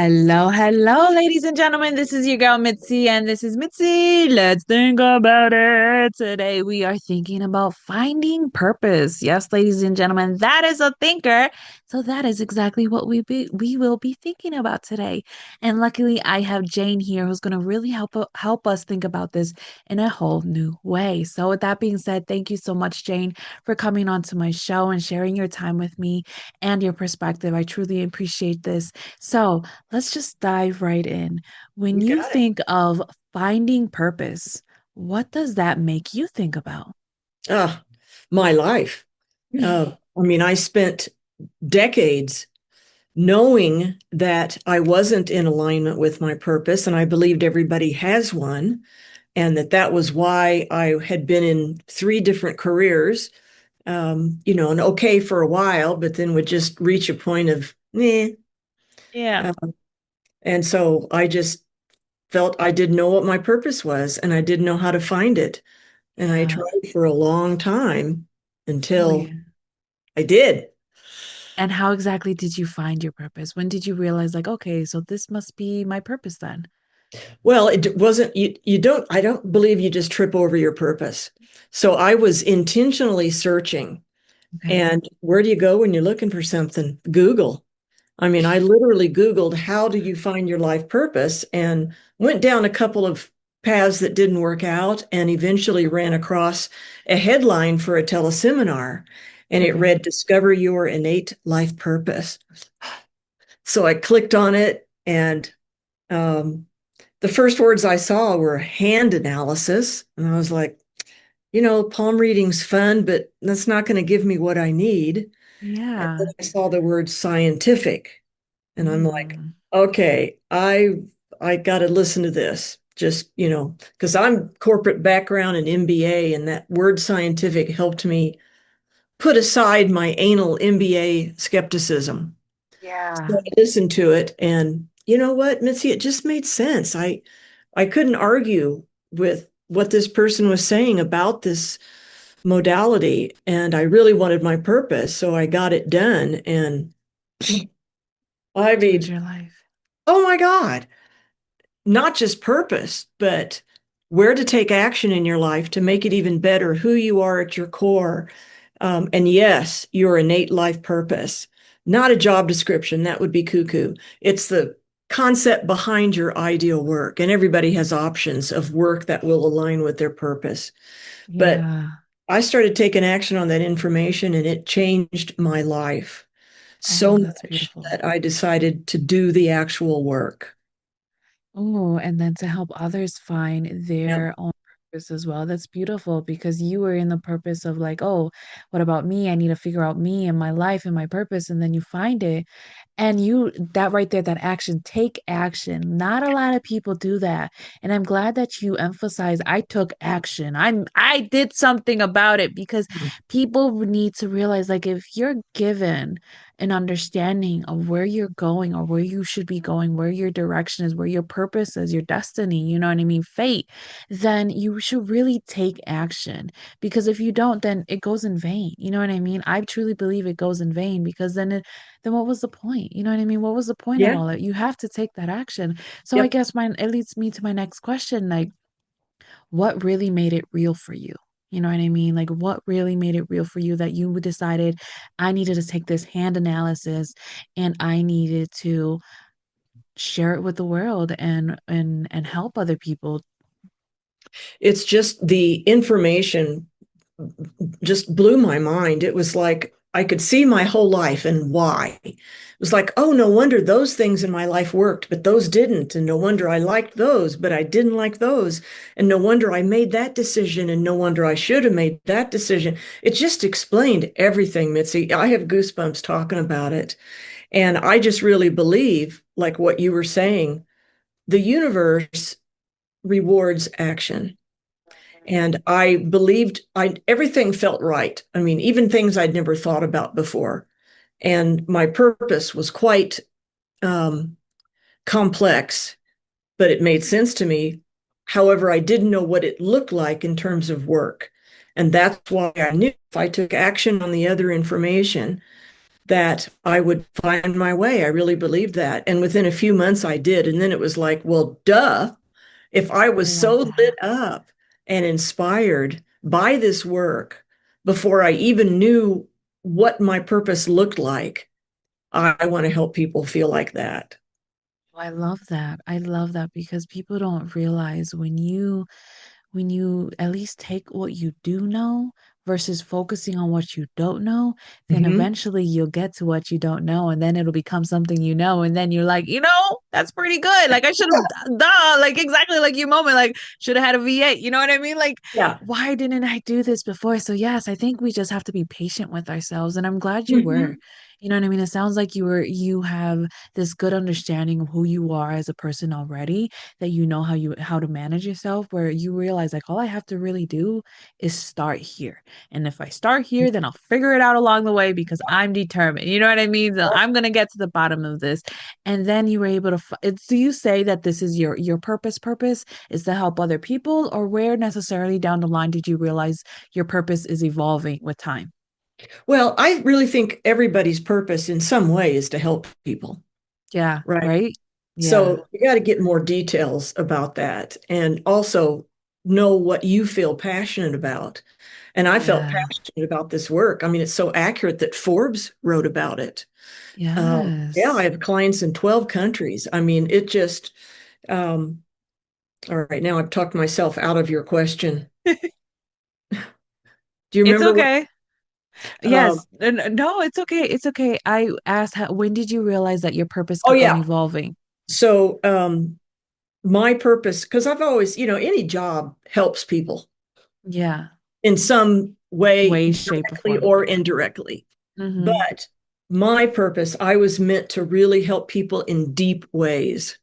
Hello, hello, ladies and gentlemen. This is your girl Mitzi, and this is Mitzi. Let's think about it. Today, we are thinking about finding purpose. Yes, ladies and gentlemen, that is a thinker. So that is exactly what we will be thinking about today. And luckily, I have Jayne here, who's going to really help us think about this in a whole new way. So, with that being said, thank you so much, Jayne, for coming onto my show and sharing your time with me and your perspective. I truly appreciate this. So. Let's just dive right in. When You you got it. think of finding purpose, what does that make you think about? Ah, my life. I spent decades knowing that I wasn't in alignment with my purpose, and I believed everybody has one, and that was why I had been in three different careers, and okay for a while, but then would just reach a point of, meh. Yeah. Uh, and so I just felt I didn't know what my purpose was, and I didn't know how to find it. And I Yeah. tried for a long time Oh, until yeah. I did. And how exactly did you find your purpose? When did you realize, like, okay, so this must be my purpose then? Well, it wasn't, I don't believe you just trip over your purpose. So I was intentionally searching. Okay. And where do you go when you're looking for something? Google. I literally Googled, how do you find your life purpose? And went down a couple of paths that didn't work out and eventually ran across a headline for a teleseminar. And it Okay. read, Discover Your Innate Life Purpose. So I clicked on it, and um, the first words I saw were hand analysis. And I was like, palm reading's fun, but that's not going to give me what I need. And then Yeah. I saw the word scientific, and I'm like, Mm. okay, I got to listen to this. Just, because I'm corporate background and MBA, and that word scientific helped me put aside my anal MBA skepticism. So Yeah. I listened to it, and you know what, Mitzi, it just made sense. I couldn't argue with what this person was saying about this modality, and I really wanted my purpose, so I got it done. And I Change mean, your life. oh my God, not just purpose, but where to take action in your life to make it even better, who you are at your core. And yes, your innate life purpose, not a job description. That would be cuckoo. It's the concept behind your ideal work. And everybody has options of work that will align with their purpose. But Yeah. I started taking action on that information, and it changed my life so Oh, that's much beautiful. that I decided to do the actual work. Oh, and then to help others find Yep. their own purpose as well. That's beautiful because you were in the purpose of like, oh, what about me? I need to figure out me and my life and my purpose. And then you find it. And you, that right there, that action, take action. Not a lot of people do that. And I'm glad that you emphasize I took action. I did something about it because people need to realize like if you're given an understanding of where you're going or where you should be going, where your direction is, where your purpose is, your destiny, you know what I mean, fate, then you should really take action. Because if you don't, then it goes in vain. You know what I mean? I truly believe it goes in vain because then what was the point? You know what I mean? What was the point of Yeah. all that? You have to take that action. So I Yep. guess mine it leads me to my next question, like what really made it real for you? You know what I mean? Like what really made it real for you that you decided I needed to take this hand analysis and I needed to share it with the world and help other people. It's just the information just blew my mind. It was like I could see my whole life and why. It was like, oh, no wonder those things in my life worked, but those didn't. And no wonder I liked those, but I didn't like those. And no wonder I made that decision, and no wonder I should have made that decision. It just explained everything, Mitzi. I have goosebumps talking about it. And I just really believe, like what you were saying, the universe rewards action. And I believed everything felt right. I mean, even things I'd never thought about before. And my purpose was quite um, complex, but it made sense to me. However, I didn't know what it looked like in terms of work. And that's why I knew if I took action on the other information, that I would find my way. I really believed that. And within a few months, I did. And then it was like, well, duh, if I I was love so lit that. up and inspired by this work before I even knew what my purpose looked like, I want to help people feel like that. I love that. I love that because people don't realize when you at least take what you do know versus focusing on what you don't know, then Hmm. eventually you'll get to what you don't know and then it'll become something you know. And then you're like, that's pretty good. Like I should have, duh, like exactly like your moment, like should have had a V8. You know what I mean? Like, Yeah. why didn't I do this before? So, yes, I think we just have to be patient with ourselves. And I'm glad you were. Hmm. You know what I mean? It sounds like you have this good understanding of who you are as a person already, that you know how to manage yourself, where you realize like all I have to really do is start here. And if I start here, then I'll figure it out along the way because I'm determined. You know what I mean? So I'm gonna get to the bottom of this. And then you were able to do you say that this is your purpose is to help other people, or where necessarily down the line did you realize your purpose is evolving with time? Well, I really think everybody's purpose in some way is to help people, Yeah, right? right? Yeah. So you got to get more details about that and also know what you feel passionate about. And I felt Yeah. passionate about this work. I mean, it's so accurate that Forbes wrote about it. Yeah, I Yes. have clients in 12 countries. I mean, it just, um, all right, now I've talked myself out of your question. Do you It's remember what? okay. Um, Yes. No, it's okay. It's okay. I asked when did you realize that your purpose oh, kept on yeah. evolving? So, my purpose, because I've always, any job helps people Yeah. in some way, Way, shape, or directly form. or indirectly. Mm-hmm. But my purpose, I was meant to really help people in deep ways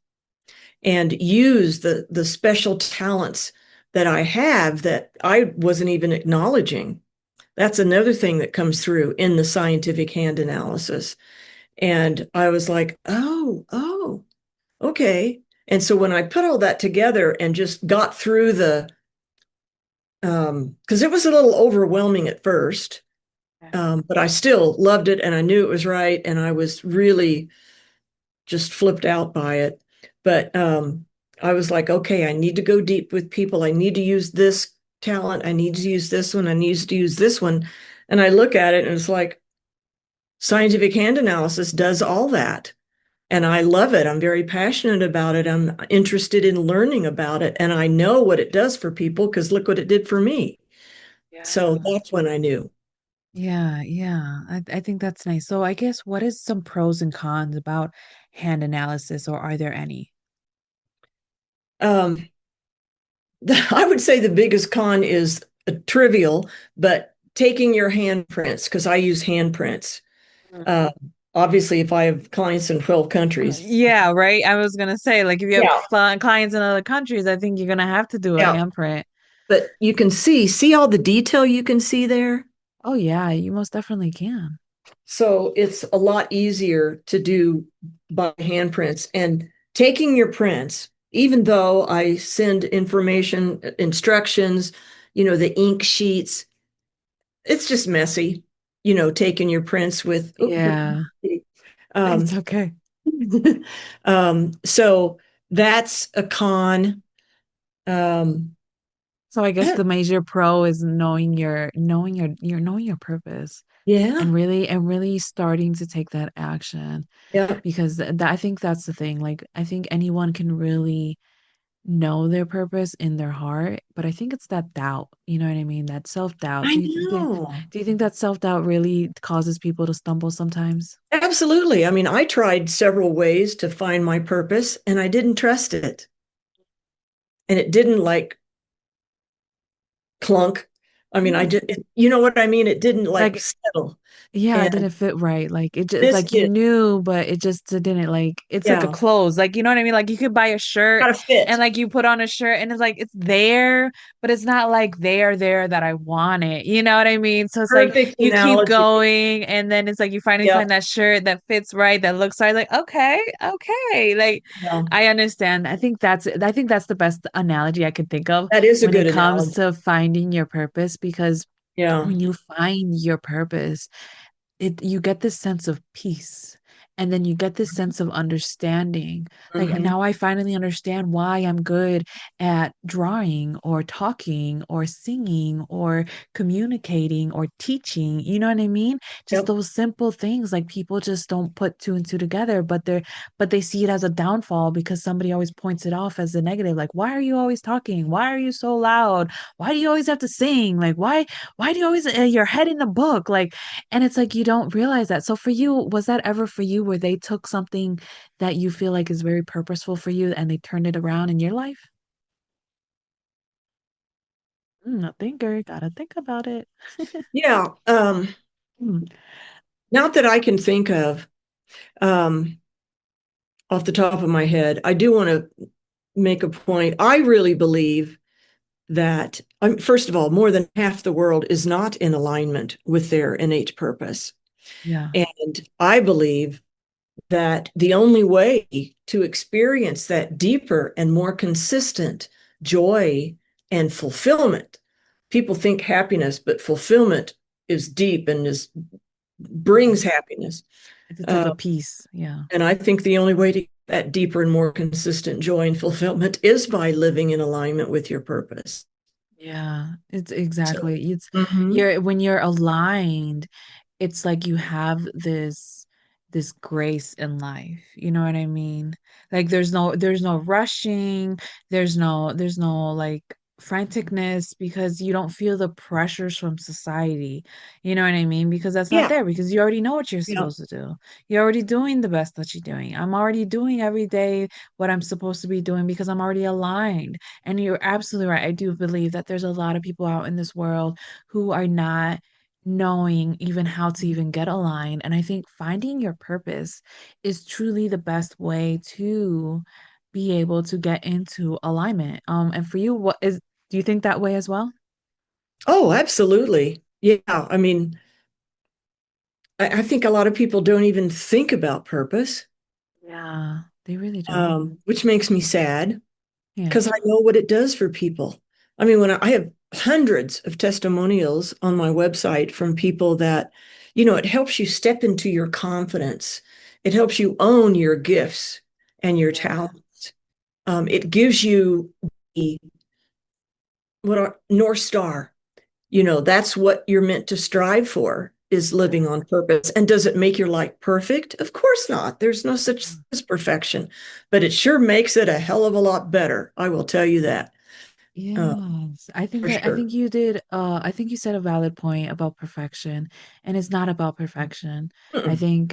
and use the special talents that I have that I wasn't even acknowledging. That's another thing that comes through in the scientific hand analysis. And I was like, oh, okay. And so when I put all that together and just got through because it was a little overwhelming at first, but I still loved it and I knew it was right. And I was really just flipped out by it. But I was like, okay, I need to go deep with people. I need to use this talent. I need to use this one. I need to use this one. And I look at it and it's like scientific hand analysis does all that. And I love it. I'm very passionate about it. I'm interested in learning about it. And I know what it does for people because look what it did for me. So Yeah. that's when I knew. Yeah, yeah. I think that's nice. So I guess what is some pros and cons about hand analysis, or are there any? Um, I would say the biggest con is trivial, but taking your handprints, because I use handprints. Uh, Obviously, if I have clients in 12 countries. Yeah, right. I was gonna say, like, if you have Yeah. clients in other countries, I think you're gonna have to do a Yeah. handprint. But you can see all the detail you can see there. Oh yeah, you most definitely can. So it's a lot easier to do by handprints and taking your prints, even though I send information, instructions, the ink sheets, it's just messy, taking your prints with, oh, here. Yeah, it's Um, okay. so that's a con. Um, So I guess I the major pro is knowing your purpose, yeah, and really starting to take that action, yeah. because I think that's the thing. Like I think anyone can really know their purpose in their heart, but I think it's that doubt. You know what I mean? That self-doubt. I Do know. you think that self-doubt really causes people to stumble sometimes? Absolutely. I mean, I tried several ways to find my purpose and I didn't trust it. And it didn't like clunk. I mean, I Mhm. did, you know what I mean? It didn't like Like, settle. yeah, it And didn't fit right. Like it just this like you did, knew, but it just didn't, like it's like a yeah, clothes. Like you know what I mean? Like you could buy a shirt gotta and fit. like you put on a shirt and it's like it's there, but it's not like there that I want it. You know what I mean? So it's like Perfect you keep analogy. going and then it's like you finally Yeah, find that shirt that fits right, that looks right. Like, okay, okay. Like yeah. I understand. I think that's the best analogy I could think of That is a when good it comes analogy. to finding your purpose, because Yeah. when you find your purpose, it you get this sense of peace, and then you get this sense of understanding. Like Hmm. now I finally understand why I'm good at drawing or talking or singing or communicating or teaching. You know what I mean? Just Yep. those simple things. Like people just don't put two and two together, but they see it as a downfall because somebody always points it off as a negative. Like, why are you always talking? Why are you so loud? Why do you always have to sing? Like, why do you always your head in the book? Like, and it's like you don't realize that. So for you, was that ever for you where they took something that you feel like is very purposeful for you and they turned it around in your life? A thinker, gotta think about it. Yeah. Mm, Not that I can think of um, off the top of my head. I do want to make a point. I really believe that, first of all, more than half the world is not in alignment with their innate purpose. yeah. And I believe that the only way to experience that deeper and more consistent joy and fulfillment, people think happiness, but fulfillment is deep and is Mhm. brings happiness. It's a type Uh, of peace. Yeah. and I think the only way to get that deeper and more consistent joy and fulfillment is by living in alignment with your purpose. Yeah, it's So, exactly. It's mhm. you're when you're aligned, it's like you have this grace in life. You know what I mean? Like there's no rushing, there's no like franticness because you don't feel the pressures from society. You know what I mean? Because that's not Yeah, there because you already know what you're yeah. supposed to do. You're already doing the best that you're doing. I'm already doing every day what I'm supposed to be doing because I'm already aligned. And you're absolutely right. I do believe that there's a lot of people out in this world who are not knowing even how to even get aligned. And I think finding your purpose is truly the best way to be able to get into alignment. And for you, do you think that way as well? Oh, absolutely. Yeah. I mean, I think a lot of people don't even think about purpose, Yeah, they really don't. which makes me sad Yeah. because I know what it does for people. I mean, I have hundreds of testimonials on my website from people that, it helps you step into your confidence. It helps you own your gifts and your Yeah. talents. It gives you the what are North Star. That's what you're meant to strive for is living Yeah. on purpose. And does it make your life perfect? Of course not. There's no such thing as perfection, but it sure makes it a hell of a lot better. I will tell you that uh, Yes, for I sure. think you did I think you said a valid point about perfection, and it's not about perfection. Mm-mm.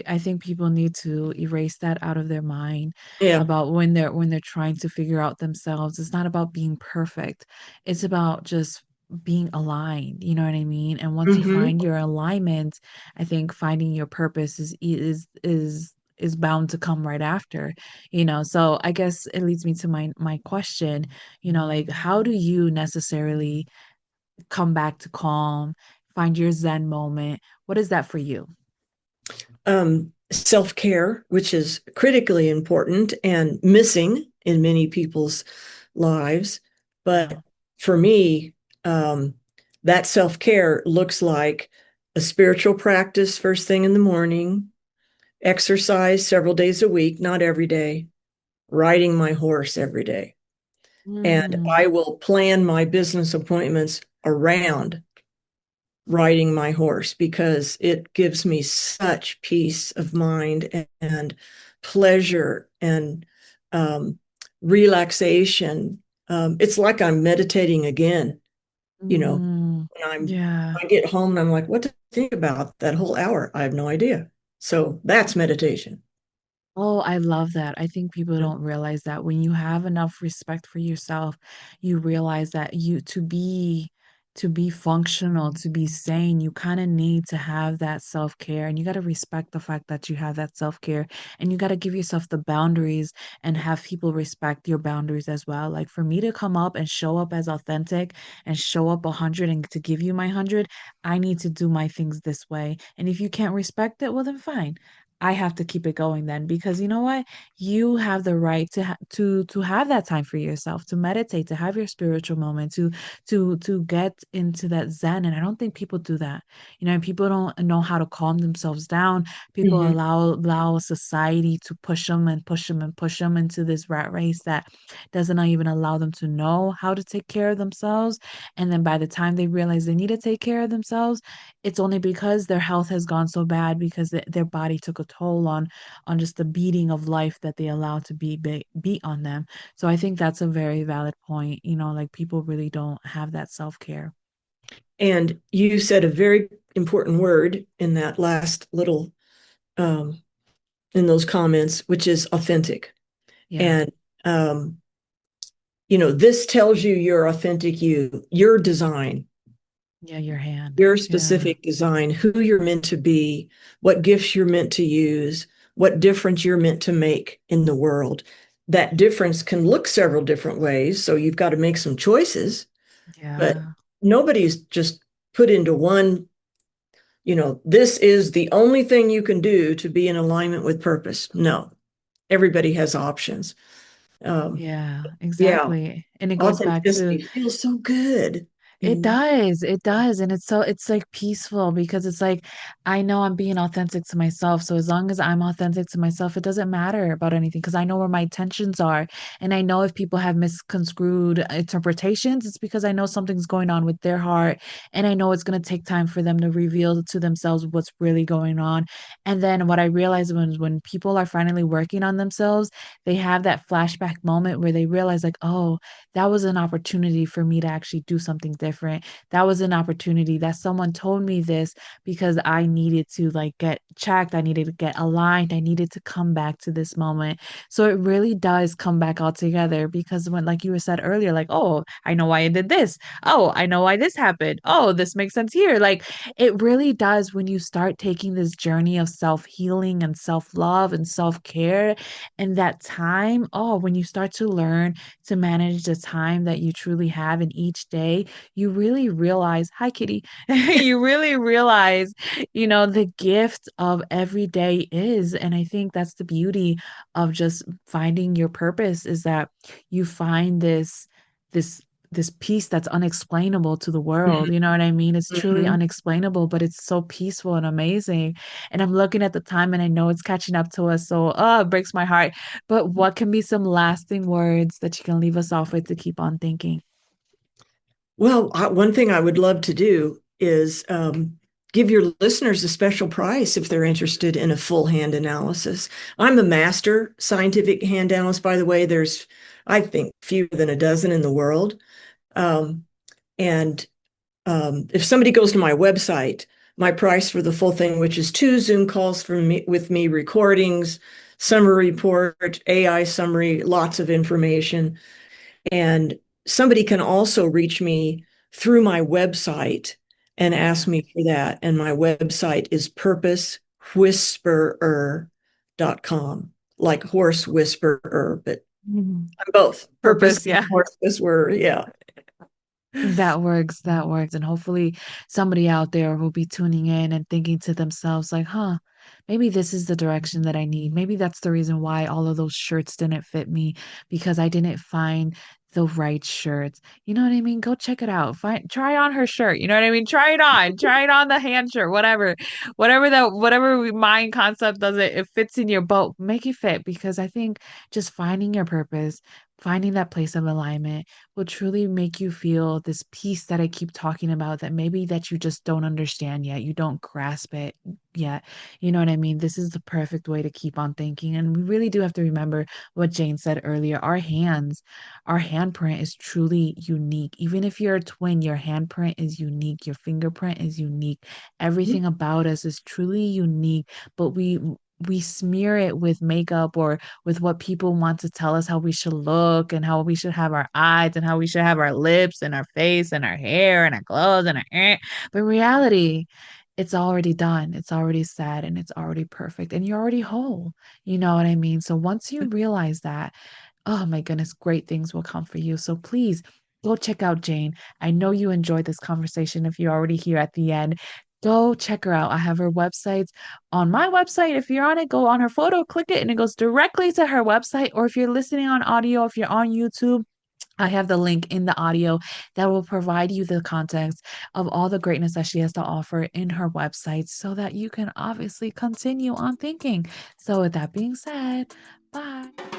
I think people need to erase that out of their mind Yeah. about when they're trying to figure out themselves. It's not about being perfect. It's about just being aligned, you know what I mean? And once you Hmm. find your alignment, I think finding your purpose is bound to come right after, you know. So I guess it leads me to my question, you know, like how do you necessarily come back to calm, find your Zen moment? What is that for you? Self-care, which is critically important and missing in many people's lives. Yeah. But for me, um, that self-care looks like a spiritual practice first thing in the morning, exercise several days a week, not every day, riding my horse every day. And Mm, I will plan my business appointments around riding my horse because it gives me such peace of mind and pleasure and um, relaxation. It's like I'm meditating again, you know, mm, when yeah. I get home and I'm like, what to think about that whole hour? I have no idea. So that's meditation. Oh, I love that. I think people don't realize that when you have enough respect for yourself, you realize that to be functional, to be sane, you kind of need to have that self-care, and you got to respect the fact that you have that self-care, and you got to give yourself the boundaries and have people respect your boundaries as well. Like for me to come up and show up as authentic and show up 100 and to give you my 100, I need to do my things this way. And if you can't respect it, well then fine. I have to keep it going then because you know what? You have the right to have that time for yourself, to meditate, to have your spiritual moment, to get into that zen. And I don't think people do that. You know, people don't know how to calm themselves down. People Mhm. allow society to push them and push them and push them into this rat race that doesn't even allow them to know how to take care of themselves. And then by the time they realize they need to take care of themselves, it's only because their health has gone so bad because their body took a toll on just the beating of life that they allow to beat on them. So I think that's a very valid point. You know, like people really don't have that self-care. And you said a very important word in that last little, um, in those comments, which is authentic. Yeah. And, this tells you your authentic you, your design, Yeah, your hand. your Yeah. specific design, who you're meant to be, what gifts you're meant to use, what difference you're meant to make in the world. That difference can look several different ways. So you've got to make some choices, but Yeah. nobody's just put into one, this is the only thing you can do to be in alignment with purpose. No, everybody has options. Um, Yeah, yeah, exactly. And it goes back to authenticity feels so good. it And does. It does. And it's like peaceful because it's like I know I'm being authentic to myself. So as long as I'm authentic to myself, it doesn't matter about anything because I know where my intentions are. And I know if people have misconstrued interpretations, it's because I know something's going on with their heart. And I know it's going to take time for them to reveal to themselves what's really going on. And then what I realize when people are finally working on themselves, they have that flashback moment where they realize like, oh, that was an opportunity for me to actually do something different. That was an opportunity that someone told me this because I needed to like get checked. I needed to get aligned. I needed to come back to this moment. So it really does come back all together because when, like you were said earlier, like, oh, I know why I did this. Oh, I know why this happened. Oh, this makes sense here. Like it really does when you start taking this journey of self healing and self love and self care and that time. Oh, when you start to learn to manage the time that you truly have in each day, you really realize, hi, kitty, you really realize, the gift of every day is. And I think that's the beauty of just finding your purpose is that you find this, this peace that's unexplainable to the world. You know what I mean? It's truly Mhm. unexplainable, but it's so peaceful and amazing. And I'm looking at the time and I know it's catching up to us. So, it breaks my heart. But what can be some lasting words that you can leave us off with to keep on thinking? Well, one thing I would love to do is give your listeners a special price if they're interested in a full hand analysis. I'm a master scientific hand analyst, by the way. There's, I think, fewer than a dozen in the world. Um, and if somebody goes to my website, my price for the full thing, which is 2 Zoom calls with me, recordings, summary report, AI summary, lots of information. And somebody can also reach me through my website and ask Yeah. me for that. And my website is purposewhisperer.com, like horse whisperer, but Mhm. I'm both purpose Purpose, and yeah. horse whisperer. Yeah. That works. That works. And hopefully somebody out there will be tuning in and thinking to themselves, like, huh, maybe this is the direction that I need. Maybe that's the reason why all of those shirts didn't fit me because I didn't find the right shirts. You know what I mean? Go check it out. Try on her shirt. You know what I mean? Try it on. Try it on the hand shirt, whatever. Whatever mind concept does it fits in your boat. Make it fit because I think just finding your purpose, finding that place of alignment will truly make you feel this peace that I keep talking about that maybe that you just don't understand yet. You don't grasp it yet. You know what I mean? This is the perfect way to keep on thinking. And we really do have to remember what Jayne said earlier. Our handprint is truly unique. Even if you're a twin, your handprint is unique. Your fingerprint is unique. Everything about us is truly unique, but we smear it with makeup or with what people want to tell us how we should look and how we should have our eyes and how we should have our lips and our face and our hair and our clothes and but in reality, it's already done. It's already said and it's already perfect and you're already whole. You know what I mean? So once you realize that, oh my goodness, great things will come for you. So please go check out Jayne. I know you enjoyed this conversation if you're already here at the end. Go check her out. I have her websites on my website. If you're on it, go on her photo, click it, and it goes directly to her website. Or if you're listening on audio, if you're on YouTube, I have the link in the audio that will provide you the context of all the greatness that she has to offer in her website so that you can obviously continue on thinking. So, with that being said, bye.